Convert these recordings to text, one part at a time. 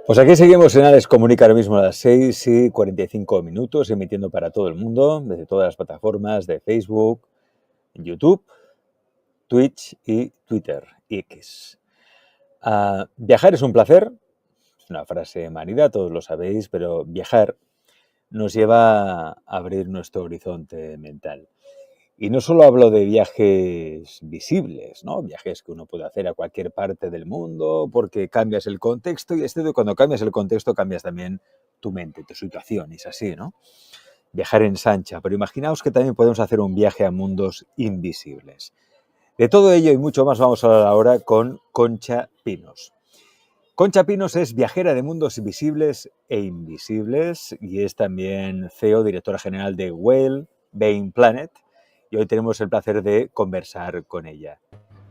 Pues aquí seguimos en Alex Comunica ahora mismo a las 6:45, emitiendo para todo el mundo, desde todas las plataformas de Facebook, YouTube, Twitch y Twitter, X. Viajar es un placer, es una frase manida, todos lo sabéis, pero viajar nos lleva a abrir nuestro horizonte mental. Y no solo hablo de viajes visibles, ¿no? Viajes que uno puede hacer a cualquier parte del mundo porque cambias el contexto y cuando cambias el contexto cambias también tu mente, tu situación, y es así, ¿no? Viajar ensancha, pero imaginaos que también podemos hacer un viaje a mundos invisibles. De todo ello y mucho más vamos a hablar ahora con Concha Pinos. Concha Pinos es viajera de mundos visibles e invisibles y es también CEO, directora general de Whale Vein Planet, y hoy tenemos el placer de conversar con ella.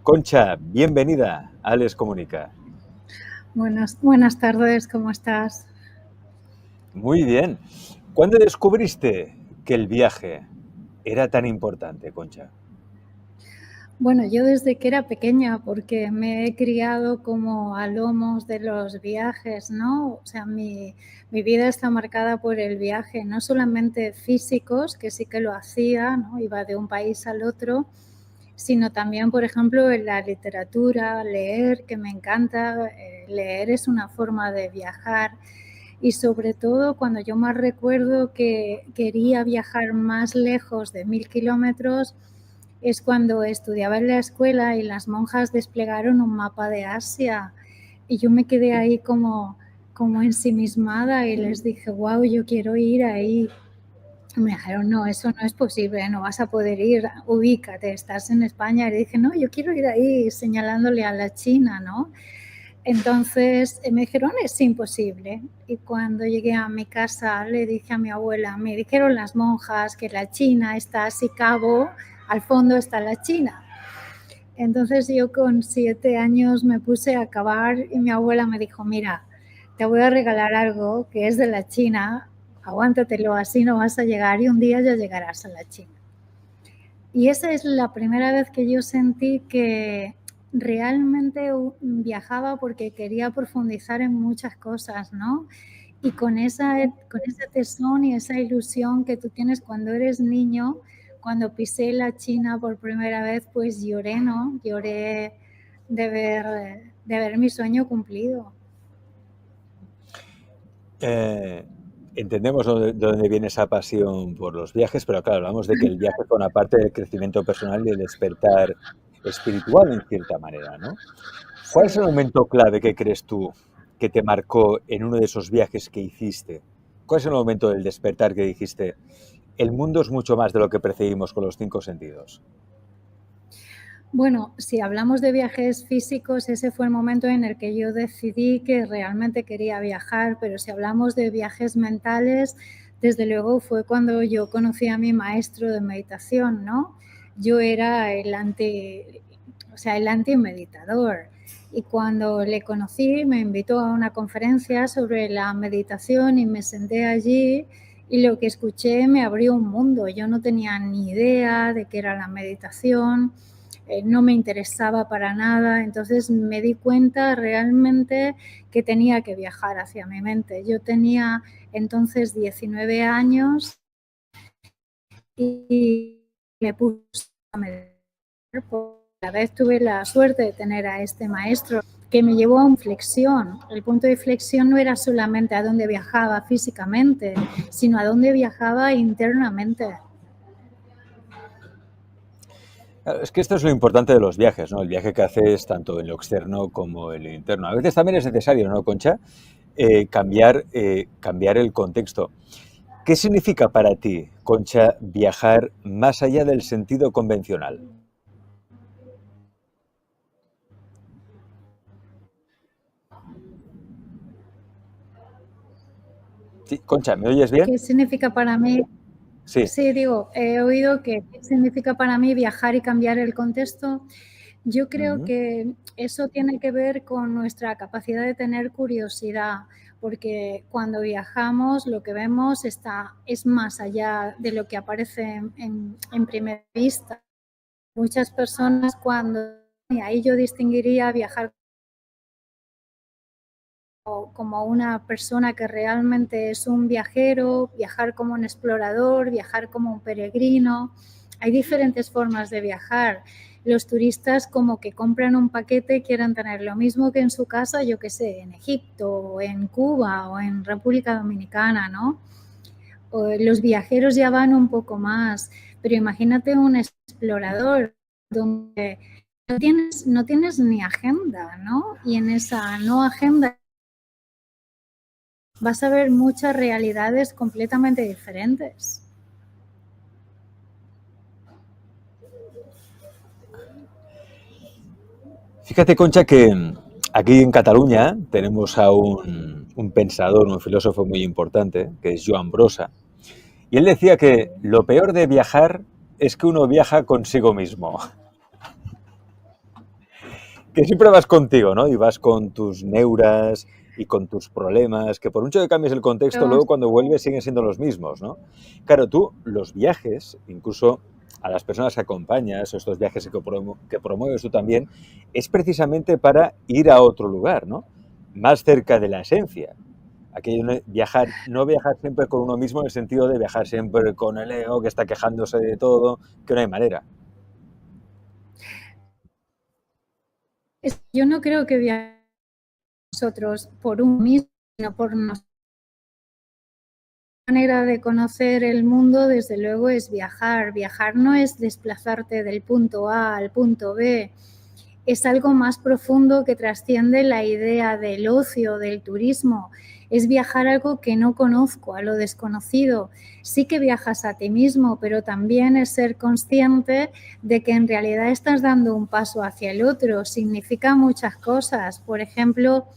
Concha, bienvenida a Alex Comunica. Buenas tardes, ¿cómo estás? Muy bien. ¿Cuándo descubriste que el viaje era tan importante, Concha? Bueno, yo desde que era pequeña, porque me he criado como a lomos de los viajes, ¿no? O sea, mi vida está marcada por el viaje, no solamente físicos, que sí que lo hacía, ¿no? Iba de un país al otro, sino también, por ejemplo, en la literatura, leer, que me encanta. Leer es una forma de viajar. Y sobre todo cuando yo más recuerdo que quería viajar más lejos de 1000 kilómetros es cuando estudiaba en la escuela y las monjas desplegaron un mapa de Asia y yo me quedé ahí como ensimismada y les dije, wow, yo quiero ir ahí. Y me dijeron, no, eso no es posible, no vas a poder ir, ubícate, estás en España. Y le dije, no, yo quiero ir ahí, señalándole a la China, ¿no? Entonces me dijeron, es imposible. Y cuando llegué a mi casa le dije a mi abuela, me dijeron las monjas que la China está así cabo, al fondo está la China. Entonces yo con 7 años me puse a cavar y mi abuela me dijo, mira, te voy a regalar algo que es de la China, aguántatelo, así no vas a llegar y un día ya llegarás a la China. Y esa es la primera vez que yo sentí que realmente viajaba porque quería profundizar en muchas cosas, ¿no? Y con ese tesón y esa ilusión que tú tienes cuando eres niño, cuando pisé la China por primera vez, pues lloré, ¿no? Lloré de ver mi sueño cumplido. Entendemos de dónde viene esa pasión por los viajes, pero claro, hablamos de que el viaje forma parte del crecimiento personal y del despertar espiritual en cierta manera, ¿no? ¿Cuál es Sí. el momento clave que crees tú que te marcó en uno de esos viajes que hiciste? ¿Cuál es el momento del despertar que dijiste, el mundo es mucho más de lo que percibimos con los 5 sentidos? Bueno, si hablamos de viajes físicos, ese fue el momento en el que yo decidí que realmente quería viajar, pero si hablamos de viajes mentales, desde luego fue cuando yo conocí a mi maestro de meditación, ¿no? Yo era el antimeditador. Y cuando le conocí, me invitó a una conferencia sobre la meditación y me senté allí y lo que escuché me abrió un mundo. Yo no tenía ni idea de qué era la meditación, no me interesaba para nada, entonces me di cuenta realmente que tenía que viajar hacia mi mente. Yo tenía entonces 19 años y me puse a meditar. A la vez tuve la suerte de tener a este maestro que me llevó a una inflexión. El punto de inflexión no era solamente a dónde viajaba físicamente, sino a dónde viajaba internamente. Claro, es que esto es lo importante de los viajes, ¿no? El viaje que haces tanto en lo externo como en lo interno. A veces también es necesario, ¿no, Concha? Cambiar el contexto. ¿Qué significa para ti, Concha, viajar más allá del sentido convencional? Sí, Concha, ¿me oyes bien? ¿Qué significa para mí? Sí. Sí, digo, he oído que qué significa para mí viajar y cambiar el contexto. Yo creo Ujú. que eso tiene que ver con nuestra capacidad de tener curiosidad, porque cuando viajamos lo que vemos es más allá de lo que aparece en primera vista. Muchas personas cuando, y ahí yo distinguiría viajar como una persona que realmente es un viajero, viajar como un explorador, viajar como un peregrino. Hay diferentes formas de viajar. Los turistas como que compran un paquete y quieren tener lo mismo que en su casa, yo qué sé, en Egipto o en Cuba o en República Dominicana, ¿no? O los viajeros ya van un poco más, pero imagínate un explorador donde no tienes ni agenda, ¿no? Y en esa no agenda vas a ver muchas realidades completamente diferentes. Fíjate, Concha, que aquí en Cataluña tenemos a un pensador, un filósofo muy importante, que es Joan Brossa, y él decía que lo peor de viajar es que uno viaja consigo mismo. Que siempre vas contigo, ¿no? Y vas con tus neuras y con tus problemas, que por mucho que cambies el contexto, Pero luego cuando vuelves siguen siendo los mismos, ¿no? Claro, tú, los viajes, incluso a las personas que acompañas, o estos viajes que promueves tú también, es precisamente para ir a otro lugar, ¿no? Más cerca de la esencia. Aquello viajar, no viajar siempre con uno mismo en el sentido de viajar siempre con el ego que está quejándose de todo, que no hay manera. yo no creo que viajemos nosotros por un mismo, sino por nuestra manera de conocer el mundo, desde luego, es viajar. Viajar no es desplazarte del punto A al punto B, es algo más profundo que trasciende la idea del ocio, del turismo. Es viajar a algo que no conozco, a lo desconocido. Sí que viajas a ti mismo, pero también es ser consciente de que en realidad estás dando un paso hacia el otro. Significa muchas cosas. Por ejemplo,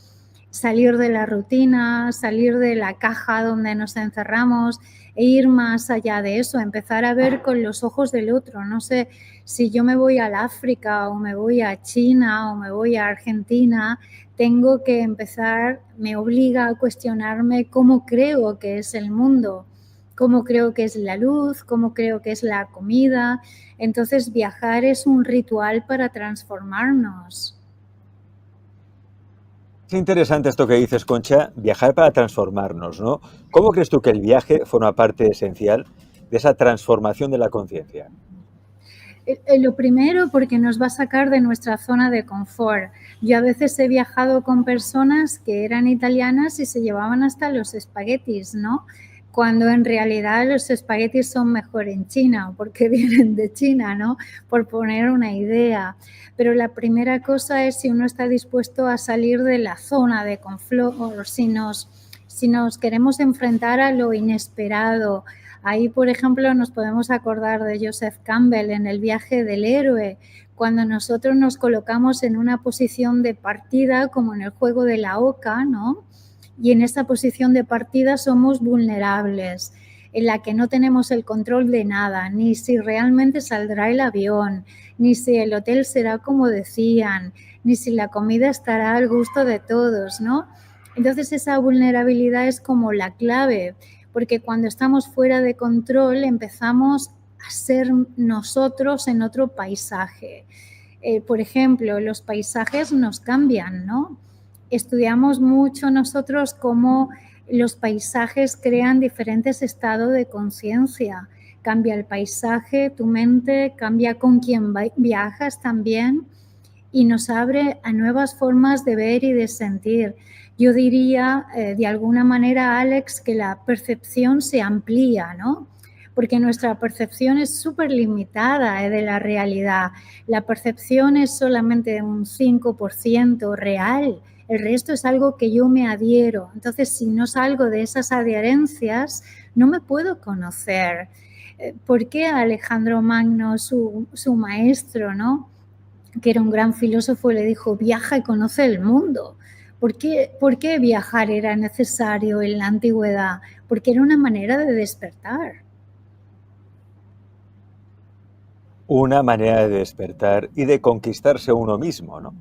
salir de la rutina, salir de la caja donde nos encerramos e ir más allá de eso, empezar a ver con los ojos del otro. No sé si yo me voy al África o me voy a China o me voy a Argentina, tengo que empezar, me obliga a cuestionarme cómo creo que es el mundo, cómo creo que es la luz, cómo creo que es la comida. Entonces viajar es un ritual para transformarnos. Es interesante esto que dices, Concha, viajar para transformarnos, ¿no? ¿Cómo crees tú que el viaje forma parte esencial de esa transformación de la conciencia? Lo primero, porque nos va a sacar de nuestra zona de confort. Yo a veces he viajado con personas que eran italianas y se llevaban hasta los espaguetis, ¿no? Cuando en realidad los espaguetis son mejor en China, porque vienen de China, ¿no? Por poner una idea. Pero la primera cosa es si uno está dispuesto a salir de la zona de confort, si nos queremos enfrentar a lo inesperado. Ahí, por ejemplo, nos podemos acordar de Joseph Campbell en El viaje del héroe, cuando nosotros nos colocamos en una posición de partida, como en el juego de la oca, ¿no? Y en esa posición de partida somos vulnerables, en la que no tenemos el control de nada, ni si realmente saldrá el avión, ni si el hotel será como decían, ni si la comida estará al gusto de todos, ¿no? Entonces esa vulnerabilidad es como la clave, porque cuando estamos fuera de control empezamos a ser nosotros en otro paisaje. Por ejemplo, los paisajes nos cambian, ¿no? Estudiamos mucho nosotros cómo los paisajes crean diferentes estados de conciencia. Cambia el paisaje, tu mente, cambia con quién viajas también y nos abre a nuevas formas de ver y de sentir. Yo diría, de alguna manera, Alex, que la percepción se amplía, ¿no? Porque nuestra percepción es súper limitada de la realidad. La percepción es solamente un 5% real. El resto es algo que yo me adhiero. Entonces, si no salgo de esas adherencias, no me puedo conocer. ¿Por qué Alejandro Magno, su maestro, ¿no?, que era un gran filósofo, le dijo: viaja y conoce el mundo? ¿Por qué viajar era necesario en la antigüedad? Porque era una manera de despertar. Una manera de despertar y de conquistarse a uno mismo, ¿no?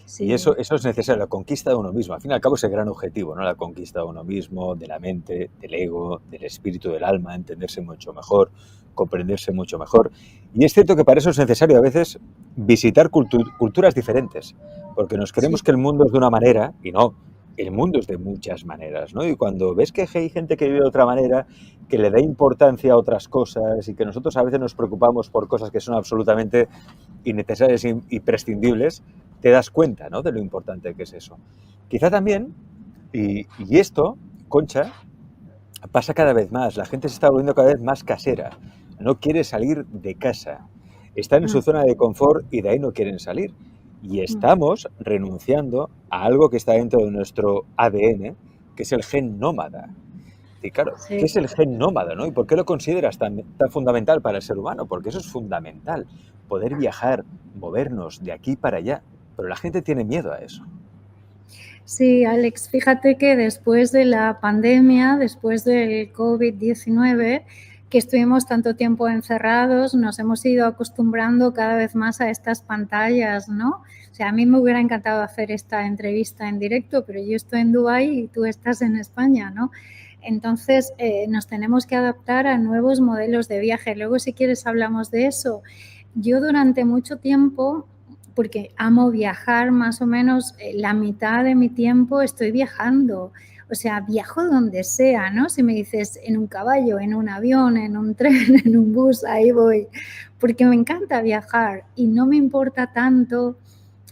Y Sí. eso es necesario, la conquista de uno mismo. Al fin y al cabo es el gran objetivo, ¿no? La conquista de uno mismo, de la mente, del ego, del espíritu, del alma, entenderse mucho mejor, comprenderse mucho mejor. Y es cierto que para eso es necesario a veces visitar culturas diferentes, porque nos creemos Sí. que el mundo es de una manera y no. el mundo es de muchas maneras, ¿no? Y cuando ves que hay gente que vive de otra manera, que le da importancia a otras cosas y que nosotros a veces nos preocupamos por cosas que son absolutamente innecesarias y prescindibles, te das cuenta, ¿no?, de lo importante que es eso. Quizá también, y esto, Concha, pasa cada vez más. La gente se está volviendo cada vez más casera. No quiere salir de casa. Están en su Mm, zona de confort y de ahí no quieren salir. Y mm. estamos renunciando a algo que está dentro de nuestro ADN, que es el gen nómada. Y claro, ¿qué Sí. es el gen nómada, no? ¿Y por qué lo consideras tan fundamental para el ser humano? Porque eso es fundamental, poder viajar, movernos de aquí para allá. Pero la gente tiene miedo a eso. Sí, Alex, fíjate que después de la pandemia, después del COVID-19, que estuvimos tanto tiempo encerrados, nos hemos ido acostumbrando cada vez más a estas pantallas, ¿no? O sea, a mí me hubiera encantado hacer esta entrevista en directo, pero yo estoy en Dubái y tú estás en España, ¿no? Entonces, nos tenemos que adaptar a nuevos modelos de viaje. Luego, si quieres, hablamos de eso. Yo durante mucho tiempo, porque amo viajar, más o menos la mitad de mi tiempo estoy viajando. O sea, viajo donde sea, ¿no? Si me dices en un caballo, en un avión, en un tren, en un bus, ahí voy. Porque me encanta viajar y no me importa tanto,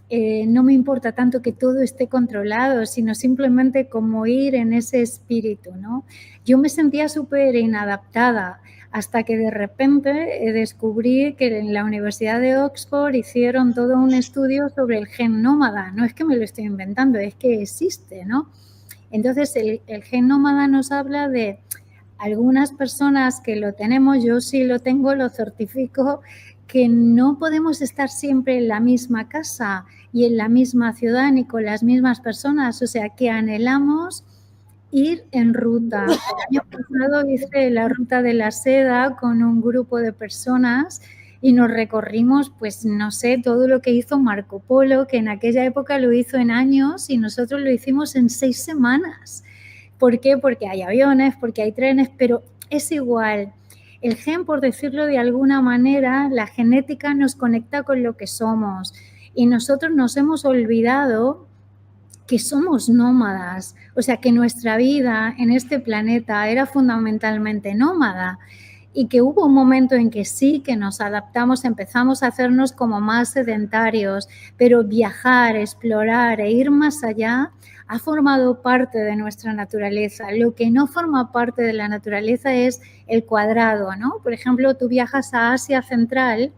que todo esté controlado, sino simplemente como ir en ese espíritu, ¿no? Yo me sentía súper inadaptada hasta que de repente descubrí que en la Universidad de Oxford hicieron todo un estudio sobre el gen nómada. No es que me lo estoy inventando, es que existe, ¿no? Entonces, el gen nómada nos habla de algunas personas que lo tenemos, yo sí lo tengo, lo certifico, que no podemos estar siempre en la misma casa y en la misma ciudad ni con las mismas personas, o sea, que anhelamos ir en ruta. El año pasado hice la ruta de la seda con un grupo de personas y nos recorrimos, pues no sé, todo lo que hizo Marco Polo, que en aquella época lo hizo en años y nosotros lo hicimos en 6 semanas. ¿Por qué? Porque hay aviones, porque hay trenes, pero es igual. El gen, por decirlo de alguna manera, la genética nos conecta con lo que somos y nosotros nos hemos olvidado que somos nómadas, o sea, que nuestra vida en este planeta era fundamentalmente nómada y que hubo un momento en que sí, que nos adaptamos, empezamos a hacernos como más sedentarios, pero viajar, explorar e ir más allá ha formado parte de nuestra naturaleza. Lo que no forma parte de la naturaleza es el cuadrado, ¿no? Por ejemplo, tú viajas a Asia Central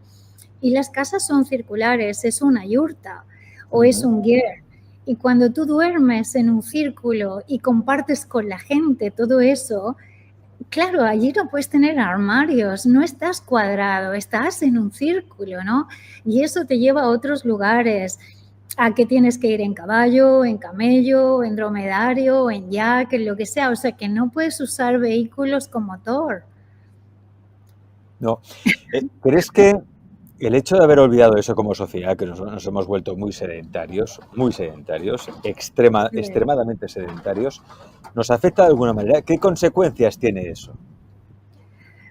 y las casas son circulares, es una yurta o es un ger. Y cuando tú duermes en un círculo y compartes con la gente todo eso, claro, allí no puedes tener armarios, no estás cuadrado, estás en un círculo, ¿no? Y eso te lleva a otros lugares, a que tienes que ir en caballo, en camello, en dromedario, en yak, en lo que sea, o sea que no puedes usar vehículos con motor. No. ¿Crees que el hecho de haber olvidado eso como sociedad, que nos hemos vuelto muy sedentarios, extremadamente sedentarios, nos afecta de alguna manera? ¿Qué consecuencias tiene eso?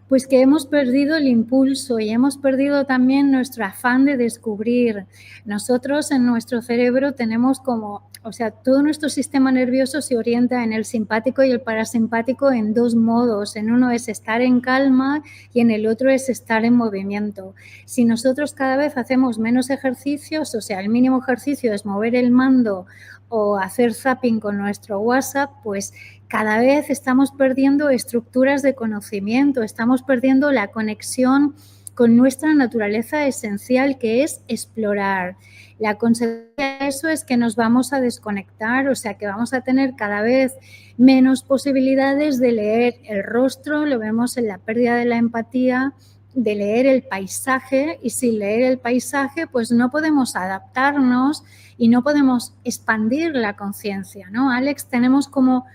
Pues que hemos perdido el impulso y hemos perdido también nuestro afán de descubrir. Nosotros en nuestro cerebro tenemos como, o sea, todo nuestro sistema nervioso se orienta en el simpático y el parasimpático en dos modos. En uno es estar en calma y en el otro es estar en movimiento. Si nosotros cada vez hacemos menos ejercicios, o sea, el mínimo ejercicio es mover el mando o hacer zapping con nuestro WhatsApp, pues cada vez estamos perdiendo estructuras de conocimiento, estamos perdiendo la conexión con nuestra naturaleza esencial, que es explorar. La consecuencia de eso es que nos vamos a desconectar, o sea que vamos a tener cada vez menos posibilidades de leer el rostro, lo vemos en la pérdida de la empatía, de leer el paisaje, y sin leer el paisaje pues no podemos adaptarnos y no podemos expandir la conciencia, ¿no? Alex, tenemos como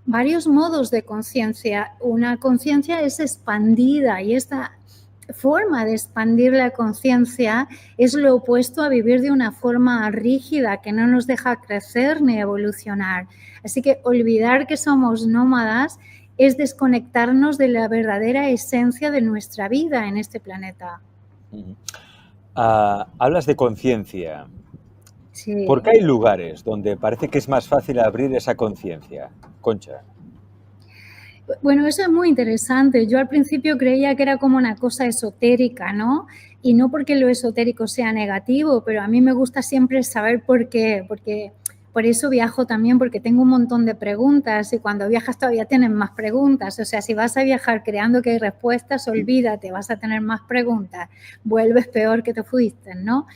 varios modos de conciencia. Una conciencia es expandida y esta forma de expandir la conciencia es lo opuesto a vivir de una forma rígida que no nos deja crecer ni evolucionar. Así que olvidar que somos nómadas es desconectarnos de la verdadera esencia de nuestra vida en este planeta. Hablas de conciencia. ¿Por Sí. qué hay lugares donde parece que es más fácil abrir esa conciencia, Concha? Bueno, eso es muy interesante. Yo al principio creía que era como una cosa esotérica, ¿no? Y no porque lo esotérico sea negativo, pero a mí me gusta siempre saber por qué, porque por eso viajo también, porque tengo un montón de preguntas y cuando viajas todavía tienes más preguntas. O sea, si vas a viajar creando que hay respuestas, olvídate, vas a tener más preguntas. Vuelves peor que te fuiste, ¿no?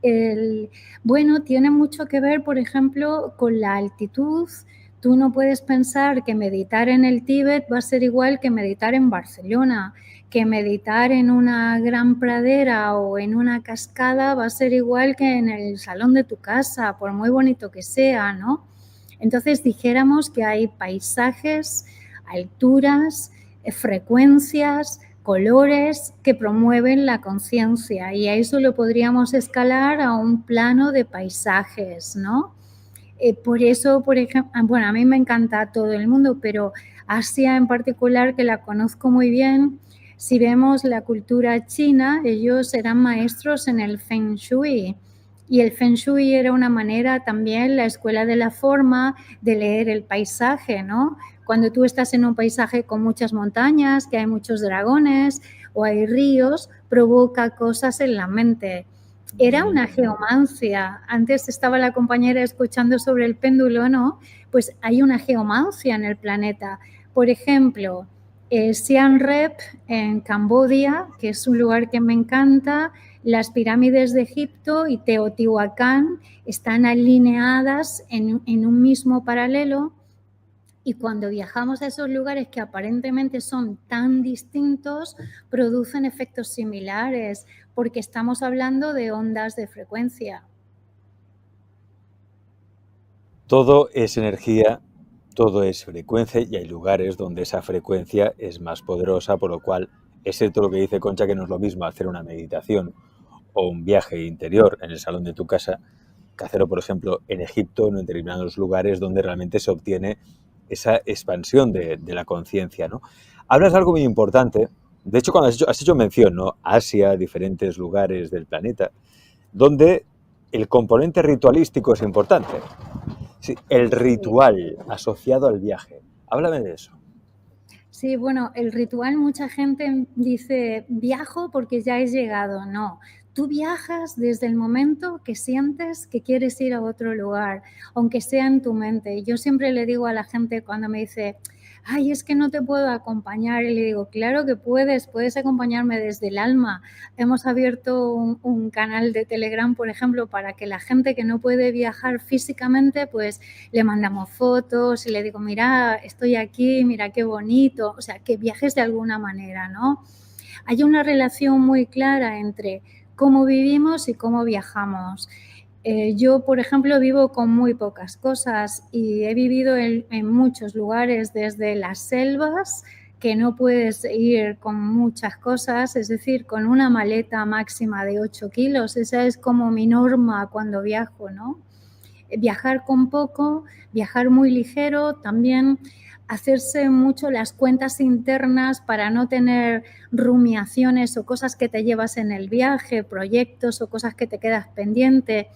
El, bueno, tiene mucho que ver, por ejemplo, con la altitud. Tú no puedes pensar que meditar en el Tíbet va a ser igual que meditar en Barcelona, que meditar en una gran pradera o en una cascada va a ser igual que en el salón de tu casa, por muy bonito que sea, ¿no? Entonces dijéramos que hay paisajes, alturas, frecuencias, colores que promueven la conciencia y a eso lo podríamos escalar a un plano de paisajes, ¿no? Por eso, por ejemplo, bueno, a mí me encanta todo el mundo, pero Asia en particular, que la conozco muy bien, si vemos la cultura china, ellos eran maestros en el Feng Shui. Y el Feng Shui era una manera también, la escuela de la forma, de leer el paisaje, ¿no? Cuando tú estás en un paisaje con muchas montañas, que hay muchos dragones o hay ríos, provoca cosas en la mente. Era una geomancia. Antes estaba la compañera escuchando sobre el péndulo, ¿no? Pues hay una geomancia en el planeta. Por ejemplo, Siem Reap en Camboya, que es un lugar que me encanta, las pirámides de Egipto y Teotihuacán están alineadas en un mismo paralelo. Y cuando viajamos a esos lugares que aparentemente son tan distintos, producen efectos similares, porque estamos hablando de ondas de frecuencia. Todo es energía, todo es frecuencia y hay lugares donde esa frecuencia es más poderosa, por lo cual es cierto lo que dice Concha, que no es lo mismo hacer una meditación o un viaje interior en el salón de tu casa que hacerlo, por ejemplo, en Egipto, en determinados lugares donde realmente se obtiene esa expansión de la conciencia, ¿no? Hablas de algo muy importante. De hecho, cuando has hecho mención, ¿no? Asia, diferentes lugares del planeta, donde el componente ritualístico es importante. Sí, el Sí. ritual asociado al viaje. Háblame de eso. Sí, bueno, el ritual, mucha gente dice, viajo porque ya he llegado. No, tú viajas desde el momento que sientes que quieres ir a otro lugar, aunque sea en tu mente. Yo siempre le digo a la gente cuando me dice, ay, es que no te puedo acompañar, y le digo, claro que puedes acompañarme desde el alma. Hemos abierto un canal de Telegram, por ejemplo, para que la gente que no puede viajar físicamente, pues le mandamos fotos y le digo, mira, estoy aquí, mira qué bonito, o sea, que viajes de alguna manera, ¿no? Hay una relación muy clara entre cómo vivimos y cómo viajamos. Yo, por ejemplo, vivo con muy pocas cosas y he vivido en muchos lugares, desde las selvas, que no puedes ir con muchas cosas, es decir, con una maleta máxima de 8 kilos. Esa es como mi norma cuando viajo, ¿no? Viajar con poco, viajar muy ligero, también hacerse mucho las cuentas internas para no tener rumiaciones o cosas que te llevas en el viaje, proyectos o cosas que te quedas pendiente.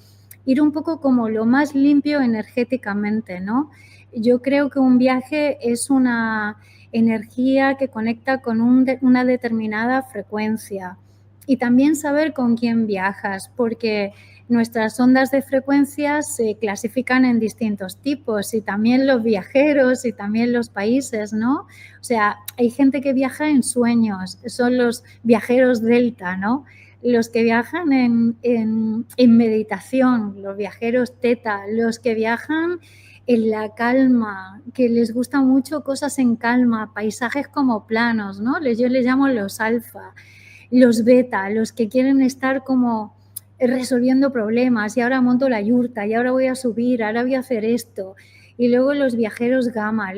Ir un poco como lo más limpio energéticamente, ¿no? Yo creo que un viaje es una energía que conecta con una determinada frecuencia. Y también saber con quién viajas, porque nuestras ondas de frecuencia se clasifican en distintos tipos y también los viajeros y también los países, ¿no? O sea, hay gente que viaja en sueños, son los viajeros delta, ¿no? Los que viajan en meditación, los viajeros teta, los que viajan en la calma, que les gustan mucho cosas en calma, paisajes como planos, ¿no? Yo les llamo los alfa, los beta, los que quieren estar como resolviendo problemas y ahora monto la yurta y ahora voy a subir, ahora voy a hacer esto. Y luego los viajeros gamma,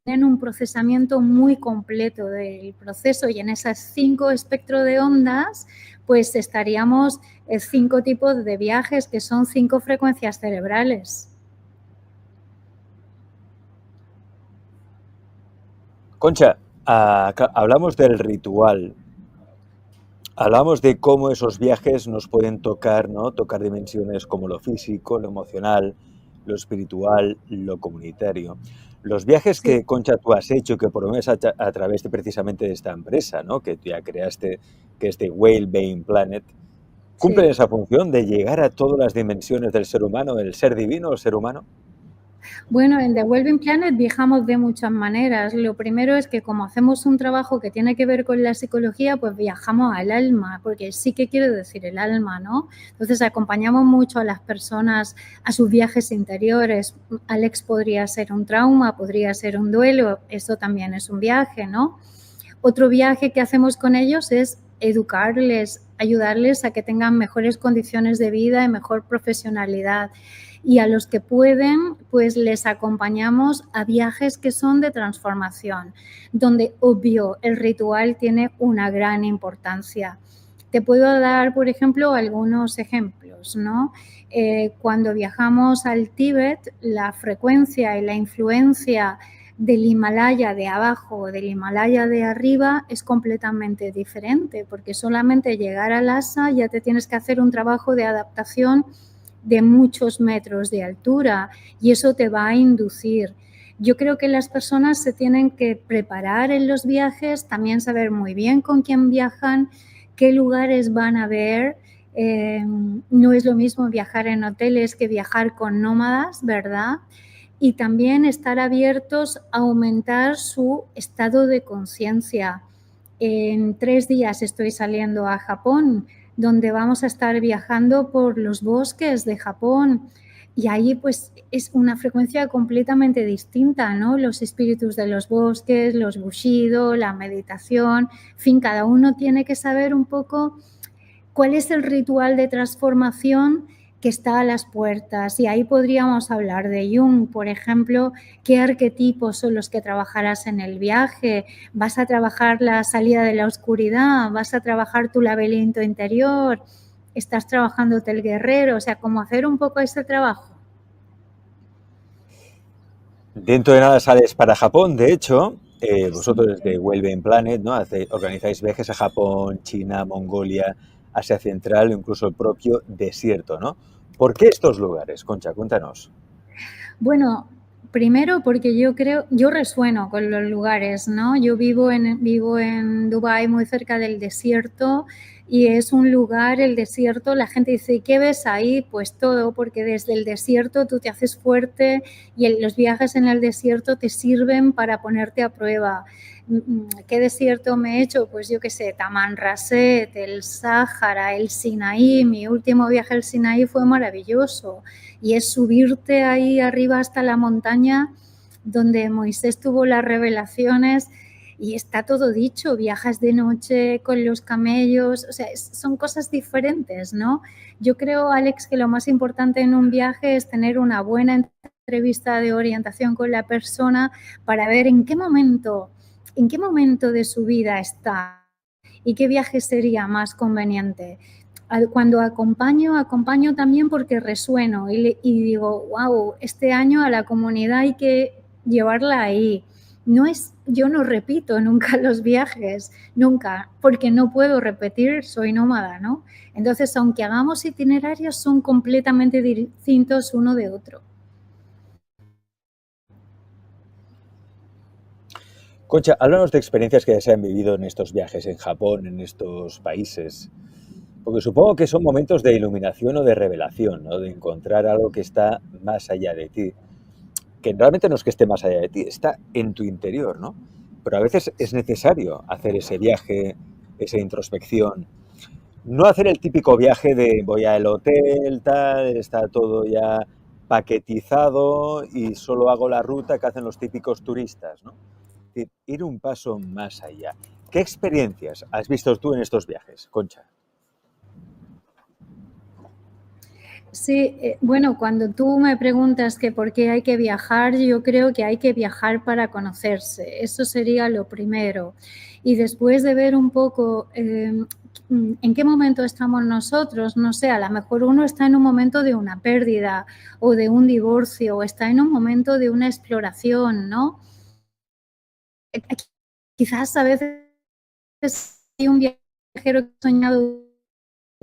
tienen un procesamiento muy completo del proceso y en esas 5 espectros de ondas, pues estaríamos en 5 tipos de viajes que son 5 frecuencias cerebrales. Concha, hablamos del ritual Hablamos de cómo esos viajes nos pueden tocar, ¿no? Tocar dimensiones como lo físico, lo emocional, lo espiritual, lo comunitario. Los viajes Sí. que, Concha, tú has hecho, que por lo menos a través de precisamente de esta empresa, ¿no? Que tú ya creaste, que es de Whale Planet, cumplen Sí. esa función de llegar a todas las dimensiones del ser humano, el ser divino, el ser humano. Bueno, en The Wellbeing Planet viajamos de muchas maneras. Lo primero es que como hacemos un trabajo que tiene que ver con la psicología, pues viajamos al alma, porque sí que quiere decir el alma, ¿no? Entonces acompañamos mucho a las personas a sus viajes interiores. Alex podría ser un trauma, podría ser un duelo, eso también es un viaje, ¿no? Otro viaje que hacemos con ellos es educarles, ayudarles a que tengan mejores condiciones de vida y mejor profesionalidad. Y a los que pueden, pues les acompañamos a viajes que son de transformación, donde obvio el ritual tiene una gran importancia. Te puedo dar, por ejemplo, algunos ejemplos, ¿no? Cuando viajamos al Tíbet, la frecuencia y la influencia del Himalaya de abajo o del Himalaya de arriba es completamente diferente, porque solamente llegar a Lhasa ya te tienes que hacer un trabajo de adaptación de muchos metros de altura y eso te va a inducir. Yo creo que las personas se tienen que preparar en los viajes, también saber muy bien con quién viajan, qué lugares van a ver. No es lo mismo viajar en hoteles que viajar con nómadas, ¿verdad? Y también estar abiertos a aumentar su estado de conciencia. En 3 días estoy saliendo a Japón, donde vamos a estar viajando por los bosques de Japón. Y ahí pues es una frecuencia completamente distinta, ¿no? Los espíritus de los bosques, los bushido, la meditación, en fin, cada uno tiene que saber un poco cuál es el ritual de transformación que está a las puertas. Y ahí podríamos hablar de Jung, por ejemplo, qué arquetipos son los que trabajarás en el viaje. ¿Vas a trabajar la salida de la oscuridad? ¿Vas a trabajar tu laberinto interior? ¿Estás trabajándote el guerrero? O sea, cómo hacer un poco ese trabajo. Dentro de nada sales para Japón, de hecho, Sí. vosotros desde Wellbeing Planet, ¿no? Organizáis viajes a Japón, China, Mongolia, Asia Central, incluso el propio desierto, ¿no? ¿Por qué estos lugares, Concha? Cuéntanos. Bueno, primero porque yo resueno con los lugares, ¿no? Yo vivo en Dubái, muy cerca del desierto, y es un lugar, el desierto, la gente dice, ¿y qué ves ahí? Pues todo, porque desde el desierto tú te haces fuerte y los viajes en el desierto te sirven para ponerte a prueba. ¿Qué desierto me he hecho? Pues yo qué sé, Tamanrasset, el Sáhara, el Sinaí. Mi último viaje al Sinaí fue maravilloso y es subirte ahí arriba hasta la montaña donde Moisés tuvo las revelaciones y está todo dicho, viajas de noche con los camellos, o sea, son cosas diferentes, ¿no? Yo creo, Alex, que lo más importante en un viaje es tener una buena entrevista de orientación con la persona para ver en qué momento de su vida está y qué viaje sería más conveniente. Cuando acompaño también porque resueno y digo, wow, este año a la comunidad hay que llevarla ahí. Yo no repito nunca los viajes, nunca, porque no puedo repetir, soy nómada, ¿no? Entonces, aunque hagamos itinerarios, son completamente distintos uno de otro. Concha, háblanos de experiencias que se han vivido en estos viajes, en Japón, en estos países. Porque supongo que son momentos de iluminación o de revelación, ¿no? De encontrar algo que está más allá de ti. Que realmente no es que esté más allá de ti, está en tu interior, ¿no? Pero a veces es necesario hacer ese viaje, esa introspección. No hacer el típico viaje de voy al hotel, tal, está todo ya paquetizado y solo hago la ruta que hacen los típicos turistas, ¿no? Es decir, ir un paso más allá. ¿Qué experiencias has visto tú en estos viajes, Concha? Sí, bueno, cuando tú me preguntas que por qué hay que viajar, yo creo que hay que viajar para conocerse. Eso sería lo primero. Y después de ver un poco en qué momento estamos nosotros, no sé, a lo mejor uno está en un momento de una pérdida o de un divorcio o está en un momento de una exploración, ¿no? Quizás a veces hay un viaje viajero que ha soñado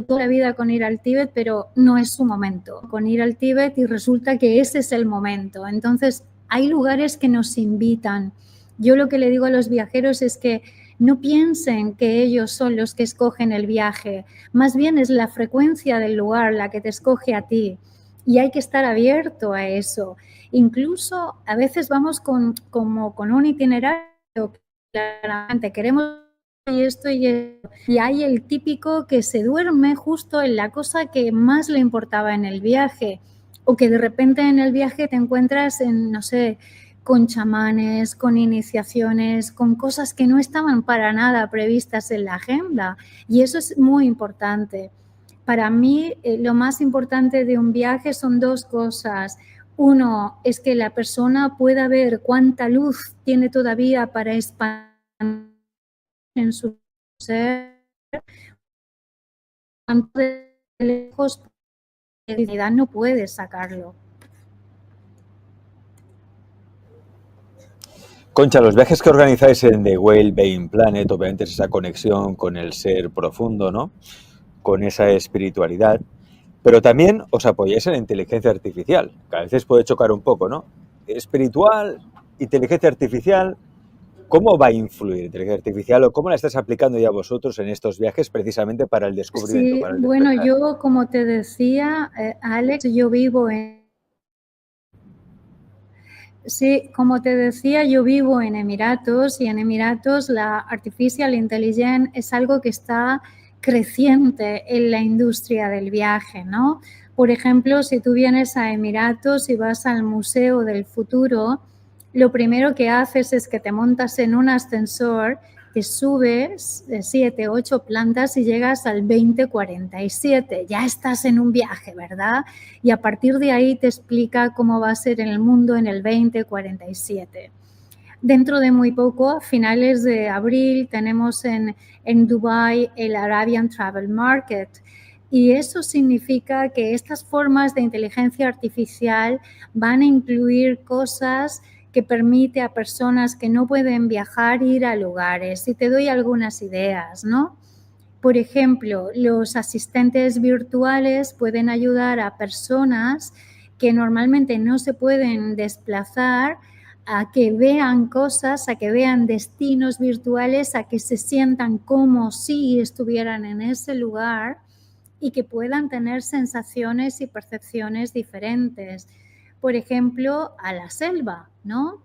toda la vida con ir al Tíbet, pero no es su momento con ir al Tíbet y resulta que ese es el momento. Entonces, hay lugares que nos invitan. Yo lo que le digo a los viajeros es que no piensen que ellos son los que escogen el viaje, más bien es la frecuencia del lugar la que te escoge a ti y hay que estar abierto a eso. Incluso a veces vamos como con un itinerario, claramente queremos y esto y esto. Y hay el típico que se duerme justo en la cosa que más le importaba en el viaje o que de repente en el viaje te encuentras en, no sé, con chamanes, con iniciaciones, con cosas que no estaban para nada previstas en la agenda. Y eso es muy importante. Para mí, lo más importante de un viaje son dos cosas. Uno es que la persona pueda ver cuánta luz tiene todavía para expandir en su ser, cuánto de lejos de dignidad no puede sacarlo. Concha, los viajes que organizáis en The Whale Bane Planet, obviamente es esa conexión con el ser profundo, ¿no? Con esa espiritualidad, pero también os apoyáis en la inteligencia artificial, que a veces puede chocar un poco, ¿no? Espiritual, inteligencia artificial, ¿cómo va a influir la inteligencia artificial o cómo la estás aplicando ya vosotros en estos viajes precisamente para el descubrimiento? Sí, Para el bueno, despertar? yo como te decía, Alex, yo vivo en... Sí, como te decía, yo vivo en Emiratos y en Emiratos la artificial intelligence es algo que está creciente en la industria del viaje, ¿no? Por ejemplo, si tú vienes a Emiratos y vas al Museo del Futuro, lo primero que haces es que te montas en un ascensor, te subes de 7, 8 plantas y llegas al 2047. Ya estás en un viaje, ¿verdad? Y a partir de ahí te explica cómo va a ser el mundo en el 2047. Dentro de muy poco, a finales de abril, tenemos en Dubái el Arabian Travel Market. Y eso significa que estas formas de inteligencia artificial van a incluir cosas que permite a personas que no pueden viajar ir a lugares. Y te doy algunas ideas, ¿no? Por ejemplo, los asistentes virtuales pueden ayudar a personas que normalmente no se pueden desplazar a que vean cosas, a que vean destinos virtuales, a que se sientan como si estuvieran en ese lugar y que puedan tener sensaciones y percepciones diferentes. Por ejemplo, a la selva, ¿no?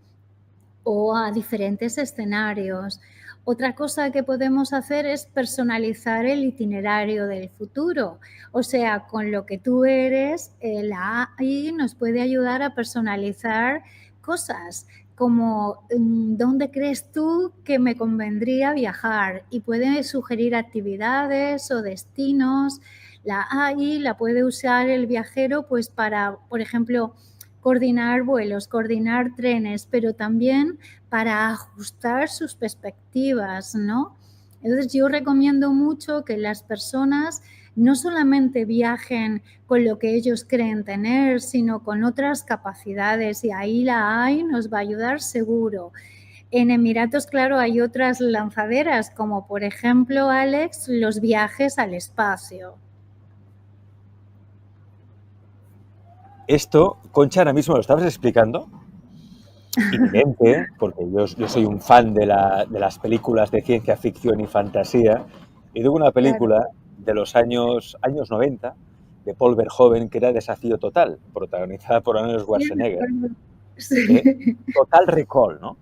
O a diferentes escenarios. Otra cosa que podemos hacer es personalizar el itinerario del futuro. O sea, con lo que tú eres, la AI nos puede ayudar a personalizar cosas como dónde crees tú que me convendría viajar y puede sugerir actividades o destinos. La AI la puede usar el viajero pues para, por ejemplo, coordinar vuelos, coordinar trenes, pero también para ajustar sus perspectivas, ¿no? Entonces yo recomiendo mucho que las personas no solamente viajen con lo que ellos creen tener, sino con otras capacidades y ahí la AI nos va a ayudar seguro. En Emiratos, claro, hay otras lanzaderas, como por ejemplo, Alex, los viajes al espacio. Esto, Concha, ahora mismo lo estabas explicando, y mi mente, porque yo soy un fan de las películas de ciencia ficción y fantasía, y tengo una Claro. película de los años 90 de Paul Verhoeven que era Desafío Total, protagonizada por Arnold Sí, me Schwarzenegger. acuerdo. Sí. Total Recall, ¿no?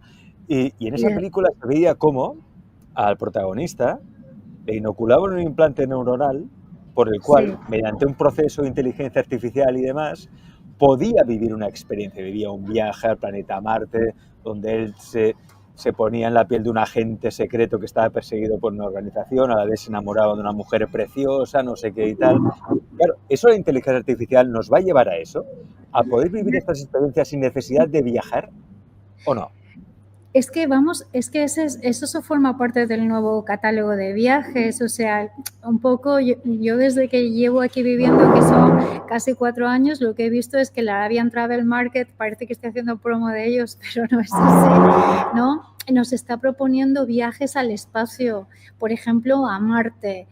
Y en esa Yeah. película se veía cómo al protagonista le inoculaban un implante neuronal por el Sí. cual, mediante un proceso de inteligencia artificial y demás, podía vivir una experiencia, vivía un viaje al planeta Marte, donde él se ponía en la piel de un agente secreto que estaba perseguido por una organización, a la vez se enamoraba de una mujer preciosa, no sé qué y tal. Claro, eso la inteligencia artificial nos va a llevar a eso, a poder vivir estas experiencias sin necesidad de viajar, ¿o no? Es que vamos, es que eso forma parte del nuevo catálogo de viajes, o sea, un poco yo desde que llevo aquí viviendo, que son casi 4 años, lo que he visto es que la Arabian Travel Market parece que esté haciendo promo de ellos, pero no es así, ¿no? nos está proponiendo viajes al espacio, por ejemplo, a Marte.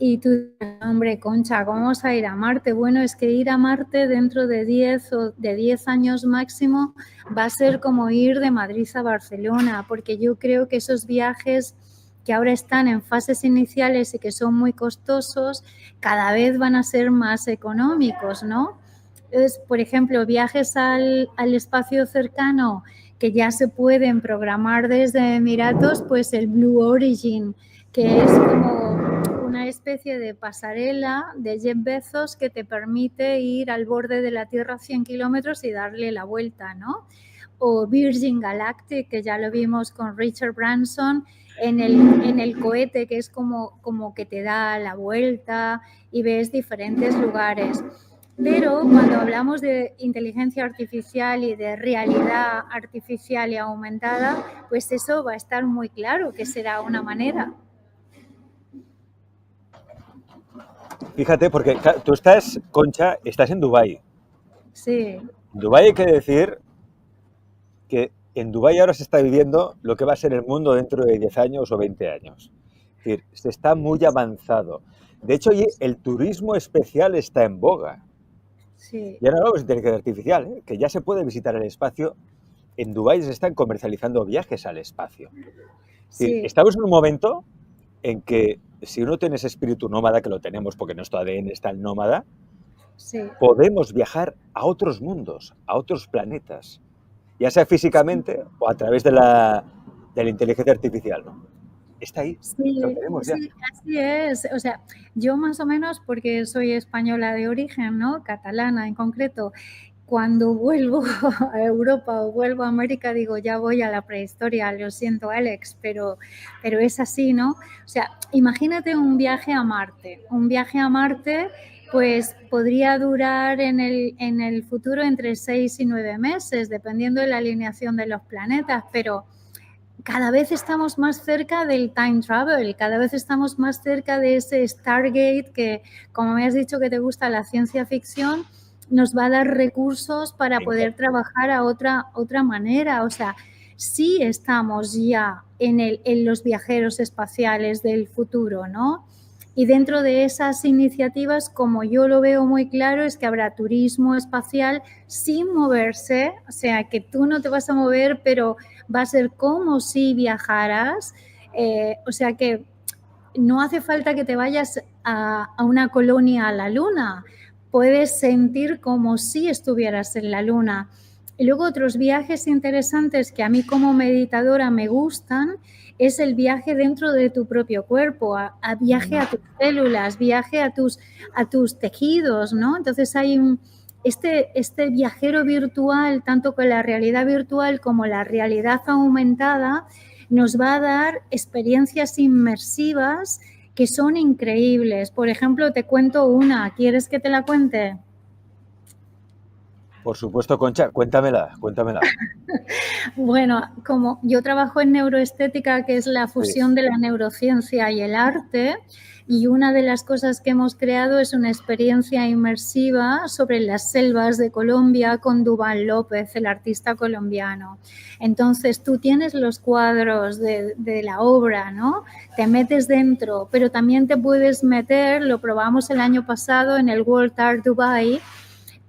Y tú dices, hombre, Concha, ¿cómo vamos a ir a Marte? Bueno, es que ir a Marte dentro de 10 años máximo va a ser como ir de Madrid a Barcelona, porque yo creo que esos viajes que ahora están en fases iniciales y que son muy costosos, cada vez van a ser más económicos, ¿no? Entonces, por ejemplo, viajes al espacio cercano que ya se pueden programar desde Emiratos, pues el Blue Origin, que es como una especie de pasarela de Jeff Bezos que te permite ir al borde de la Tierra 100 kilómetros y darle la vuelta, ¿no? O Virgin Galactic, que ya lo vimos con Richard Branson en el cohete, que es como que te da la vuelta y ves diferentes lugares. Pero cuando hablamos de inteligencia artificial y de realidad artificial y aumentada, pues eso va a estar muy claro que será una manera. Fíjate, porque tú estás, Concha, estás en Dubái. Sí. En Dubái hay que decir que en Dubái ahora se está viviendo lo que va a ser el mundo dentro de 10 años o 20 años. Es decir, se está muy avanzado. De hecho, el turismo especial está en boga. Sí. Ya no hablamos de inteligencia artificial, que ya se puede visitar el espacio. En Dubái se están comercializando viajes al espacio. Es decir, estamos en un momento en que si uno tiene ese espíritu nómada, que lo tenemos porque nuestro ADN está en nómada, podemos viajar a otros mundos, a otros planetas, ya sea físicamente o a través de la inteligencia artificial, ¿no? Está ahí, lo tenemos ya. Sí, así es. O sea, yo más o menos, porque soy española de origen, ¿no? Catalana en concreto, cuando vuelvo a Europa o vuelvo a América, digo, ya voy a la prehistoria, lo siento, Alex, pero es así, ¿no? O sea, imagínate un viaje a Marte. Un viaje a Marte, pues podría durar en el futuro entre 6 y 9 meses, dependiendo de la alineación de los planetas, pero cada vez estamos más cerca del time travel, cada vez estamos más cerca de ese Stargate que, como me has dicho que te gusta la ciencia ficción, nos va a dar recursos para poder trabajar a otra manera. O sea, sí estamos ya en los viajeros espaciales del futuro, ¿no? Y dentro de esas iniciativas, como yo lo veo muy claro, es que habrá turismo espacial sin moverse, o sea, que tú no te vas a mover, pero va a ser como si viajaras, o sea que no hace falta que te vayas a una colonia a la luna, puedes sentir como si estuvieras en la luna. Y luego otros viajes interesantes que a mí como meditadora me gustan es el viaje dentro de tu propio cuerpo, a viaje a tus células, viaje a tus tejidos, ¿no? Entonces hay este viajero virtual, tanto con la realidad virtual como la realidad aumentada, nos va a dar experiencias inmersivas que son increíbles. Por ejemplo, te cuento una. ¿Quieres que te la cuente? Por supuesto, Concha, cuéntamela. Bueno, como yo trabajo en neuroestética, que es la fusión de la neurociencia y el arte, y una de las cosas que hemos creado es una experiencia inmersiva sobre las selvas de Colombia con Duván López, el artista colombiano. Entonces tú tienes los cuadros de la obra, ¿no? Te metes dentro, pero también te puedes meter, lo probamos el año pasado en el World Art Dubai,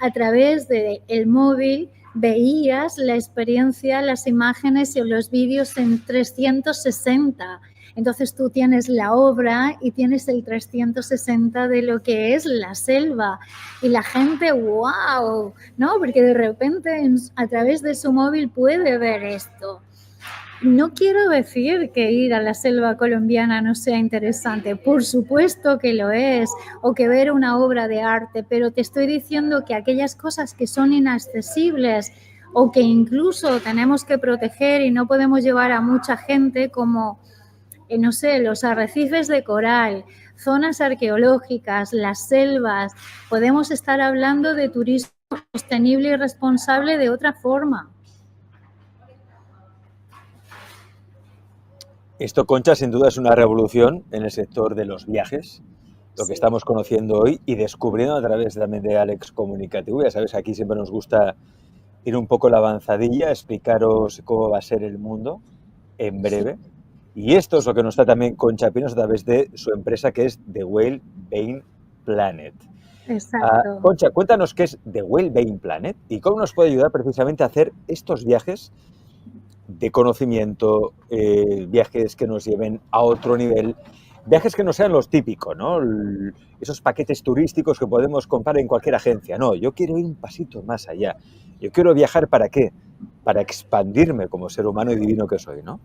a través del móvil veías la experiencia, las imágenes y los vídeos en 360. Entonces tú tienes la obra y tienes el 360 de lo que es la selva. Y la gente, wow, ¿no? Porque de repente a través de su móvil puede ver esto. No quiero decir que ir a la selva colombiana no sea interesante, por supuesto que lo es, o que ver una obra de arte, pero te estoy diciendo que aquellas cosas que son inaccesibles o que incluso tenemos que proteger y no podemos llevar a mucha gente como, no sé, los arrecifes de coral, zonas arqueológicas, las selvas, podemos estar hablando de turismo sostenible y responsable de otra forma. Esto, Concha, sin duda es una revolución en el sector de los viajes, lo que estamos conociendo hoy y descubriendo a través también de Alex Comunicativo. Ya sabes, aquí siempre nos gusta ir un poco la avanzadilla, explicaros cómo va a ser el mundo en Sí, breve. Y esto es lo que nos está también Concha Pinos a través de su empresa, que es The Whale-Bane Planet. exacto. Concha, cuéntanos qué es The Whale-Bane Planet y cómo nos puede ayudar precisamente a hacer estos viajes de conocimiento, viajes que nos lleven a otro nivel, viajes que no sean los típicos, ¿no? Esos paquetes turísticos que podemos comprar en cualquier agencia. No, yo quiero ir un pasito más allá. Yo quiero viajar ¿para qué? Para expandirme como ser humano y divino que soy, ¿no?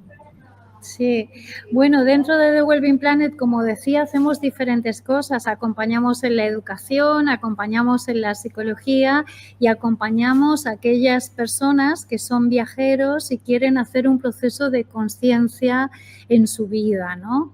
Sí, bueno, dentro de The Wellbeing Planet, como decía, hacemos diferentes cosas. Acompañamos en la educación, acompañamos en la psicología y acompañamos a aquellas personas que son viajeros y quieren hacer un proceso de conciencia en su vida, ¿no?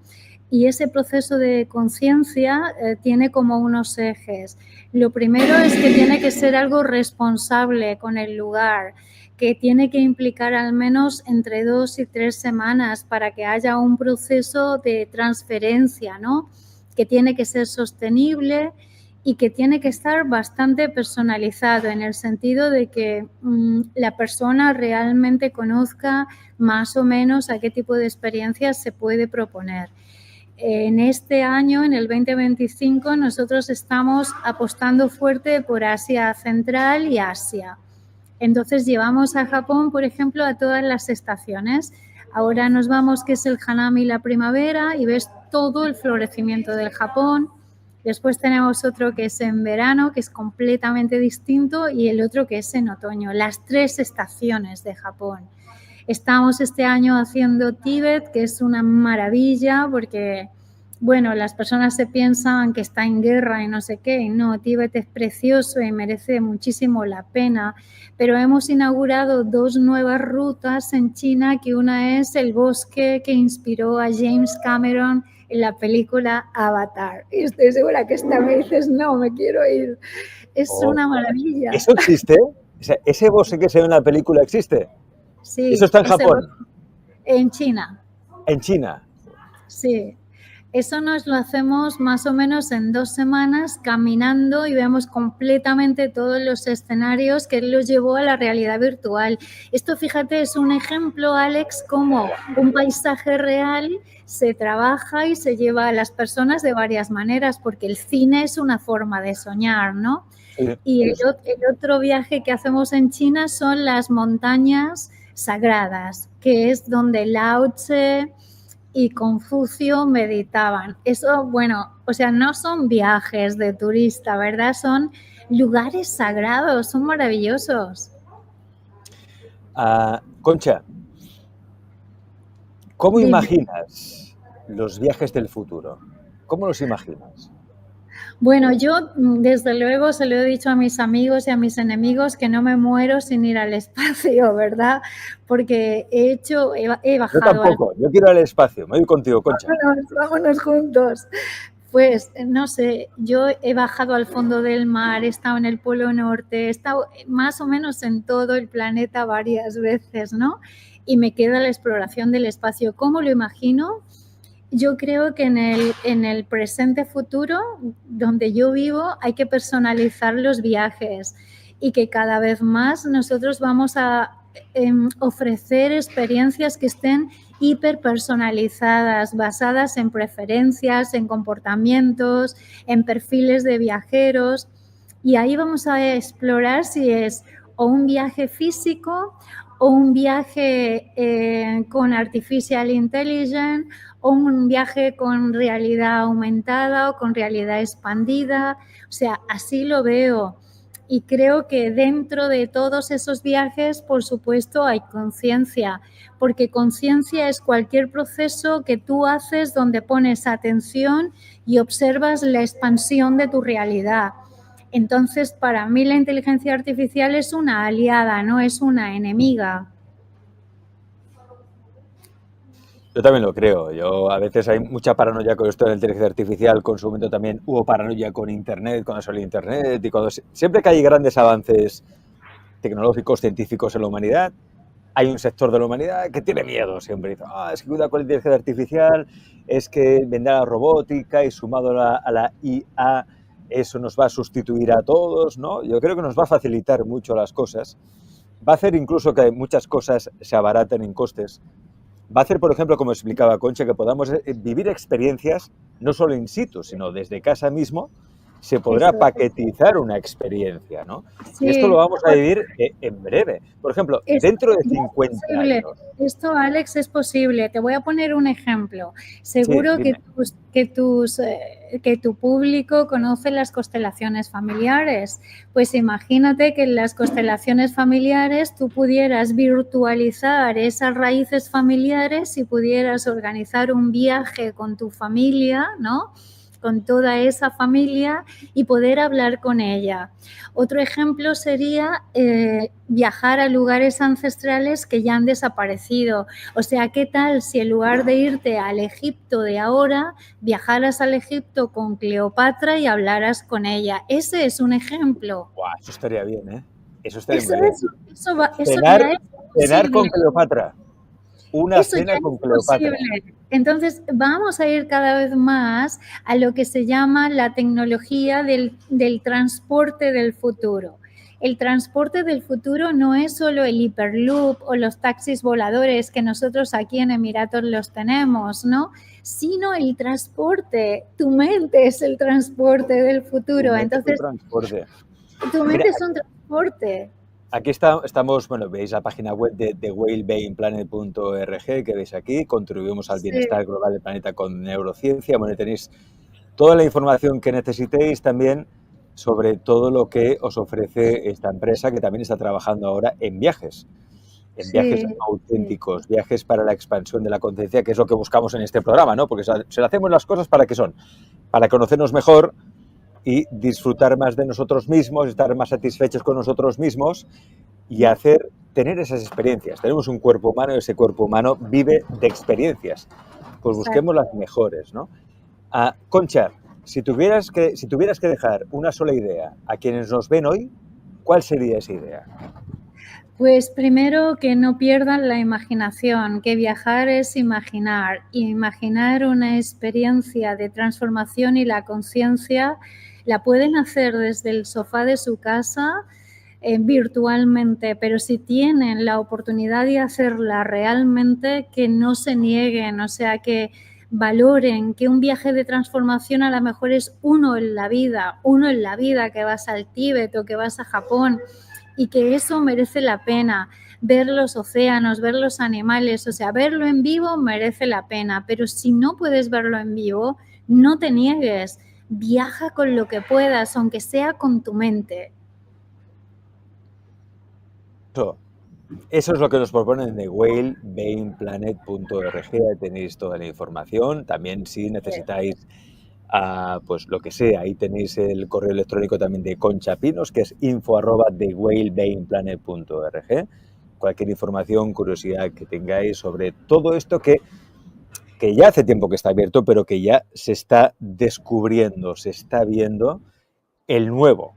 Y ese proceso de conciencia tiene como unos ejes. Lo primero es que tiene que ser algo responsable con el lugar, que tiene que implicar al menos entre 2 y 3 semanas para que haya un proceso de transferencia, ¿no? Que tiene que ser sostenible y que tiene que estar bastante personalizado en el sentido de que la persona realmente conozca más o menos a qué tipo de experiencias se puede proponer. En este año, en el 2025, nosotros estamos apostando fuerte por Asia Central y Asia. Entonces llevamos a Japón, por ejemplo, a todas las estaciones. Ahora nos vamos, que es el Hanami, la primavera, y ves todo el florecimiento del Japón. Después tenemos otro que es en verano, que es completamente distinto, y el otro que es en otoño. Las 3 estaciones de Japón. Estamos este año haciendo Tíbet, que es una maravilla porque, bueno, las personas se piensan que está en guerra y no sé qué. No, Tíbet es precioso y merece muchísimo la pena. Pero hemos inaugurado 2 nuevas rutas en China, que una es el bosque que inspiró a James Cameron en la película Avatar. Y estoy segura que esta me dices, no, me quiero ir. Es Oh, una maravilla. ¿eso existe? O sea, ¿ese bosque que se ve en la película existe? ¿Eso Sí, está en ese Japón? en China. ¿En China? Sí, eso nos lo hacemos más o menos en 2 semanas caminando y vemos completamente todos los escenarios que él los llevó a la realidad virtual. Esto, fíjate, es un ejemplo, Alex, cómo un paisaje real se trabaja y se lleva a las personas de varias maneras, porque el cine es una forma de soñar, ¿no? Sí. Y el otro viaje que hacemos en China son las montañas sagradas, que es donde Lao Tse y Confucio meditaban. Eso, bueno, o sea, no son viajes de turista, ¿verdad? Son lugares sagrados, son maravillosos. Concha, ¿cómo Dime. imaginas los viajes del futuro? ¿Cómo los imaginas? Bueno, yo desde luego se lo he dicho a mis amigos y a mis enemigos que no me muero sin ir al espacio, ¿verdad? Porque he Yo bajado al... tampoco, yo quiero ir al espacio, me voy contigo, Concha. Vámonos juntos. Pues no sé, yo he bajado al fondo del mar, he estado en el Polo Norte, he estado más o menos en todo el planeta varias veces, ¿no? Y me queda la exploración del espacio. ¿Cómo lo imagino? Yo creo que en el presente futuro, donde yo vivo, hay que personalizar los viajes y que cada vez más nosotros vamos a ofrecer experiencias que estén hiperpersonalizadas, basadas en preferencias, en comportamientos, en perfiles de viajeros. Y ahí vamos a explorar si es o un viaje físico o un viaje con artificial intelligence o un viaje con realidad aumentada o con realidad expandida. O sea, así lo veo. Y creo que dentro de todos esos viajes, por supuesto, hay conciencia, porque conciencia es cualquier proceso que tú haces donde pones atención y observas la expansión de tu realidad. Entonces, para mí la inteligencia artificial es una aliada, no es una enemiga. Yo también lo creo. Yo a veces hay mucha paranoia con esto de la inteligencia artificial, con su momento también hubo paranoia con Internet, cuando salió Internet y cuando siempre que hay grandes avances tecnológicos, científicos en la humanidad, hay un sector de la humanidad que tiene miedo siempre. Dice, es que cuidado con la inteligencia artificial, es que vendrá la robótica y sumado a la IA, eso nos va a sustituir a todos, ¿no? Yo creo que nos va a facilitar mucho las cosas. Va a hacer incluso que muchas cosas se abaraten en costes. va a hacer, por ejemplo, como explicaba Concha, que podamos vivir experiencias no solo in situ, sino desde casa mismo, se podrá Eso es. paquetizar una experiencia, ¿no? Y esto lo Sí, vamos a vivir en breve. Por ejemplo, esto dentro de ya es 50 posible. años. Esto, Alex, es posible. Te voy a poner un ejemplo. Sí, Seguro dime. que tu público conoce las constelaciones familiares. Pues imagínate que en las constelaciones familiares tú pudieras virtualizar esas raíces familiares y pudieras organizar un viaje con tu familia, ¿no? Con toda esa familia y poder hablar con ella. Otro ejemplo sería viajar a lugares ancestrales que ya han desaparecido. O sea, ¿qué tal si en lugar de irte al Egipto de ahora, viajaras al Egipto con Cleopatra y hablaras con ella? Ese es un ejemplo. Buah, eso estaría bien, ¿eh? Eso estaría Eso, muy bien. eso, eso Cenar, ya es cenar con posible. Cleopatra. Una Eso ya cena es con Cleopatra. posible. Entonces, vamos a ir cada vez más a lo que se llama la tecnología del transporte del futuro. El transporte del futuro no es solo el Hyperloop o los taxis voladores que nosotros aquí en Emiratos los tenemos, ¿no? Sino el transporte. Tu mente es el transporte del futuro. Un Entonces, transporte. tu Mira, mente es un transporte. aquí estamos, bueno, veis la página web de whalebeinplanet.org que veis aquí, contribuimos al Sí, bienestar global del planeta con neurociencia. Bueno, tenéis toda la información que necesitéis también sobre todo lo que os ofrece esta empresa que también está trabajando ahora en viajes sí, sí. auténticos, viajes para la expansión de la conciencia, que es lo que buscamos en este programa, ¿no? Porque se lo hacemos las cosas para qué son, para conocernos mejor y disfrutar más de nosotros mismos, estar más satisfechos con nosotros mismos y tener esas experiencias. Tenemos un cuerpo humano y ese cuerpo humano vive de experiencias. Pues busquemos Exacto. las mejores, ¿no? Concha, si tuvieras que dejar una sola idea a quienes nos ven hoy, ¿cuál sería esa idea? Pues primero que no pierdan la imaginación, que viajar es imaginar, imaginar una experiencia de transformación y la conciencia la pueden hacer desde el sofá de su casa virtualmente, pero si tienen la oportunidad de hacerla realmente, que no se nieguen, o sea, que valoren que un viaje de transformación a lo mejor es uno en la vida, que vas al Tíbet o que vas a Japón y que eso merece la pena. Ver los océanos, ver los animales, o sea, verlo en vivo merece la pena, pero si no puedes verlo en vivo, no te niegues, viaja con lo que puedas, aunque sea con tu mente. Eso es lo que nos proponen de whalebeinplanet.org. Ahí tenéis toda la información. También si necesitáis pues lo que sea, ahí tenéis el correo electrónico también de Concha Pinos, que es info@thewhalebeinplanet.org. Cualquier información, curiosidad que tengáis sobre todo esto que ya hace tiempo que está abierto, pero que ya se está descubriendo, se está viendo el nuevo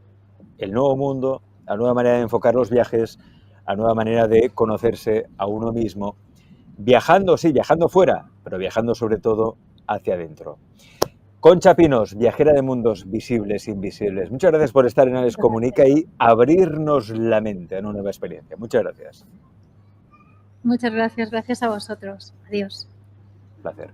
mundo, la nueva manera de enfocar los viajes, la nueva manera de conocerse a uno mismo, viajando, sí, viajando fuera, pero viajando sobre todo hacia adentro. Concha Pinos, viajera de mundos visibles e invisibles. Muchas gracias por estar en Alex Comunica y abrirnos la mente a una nueva experiencia. Muchas gracias. Muchas gracias, gracias a vosotros. Adiós. Un placer.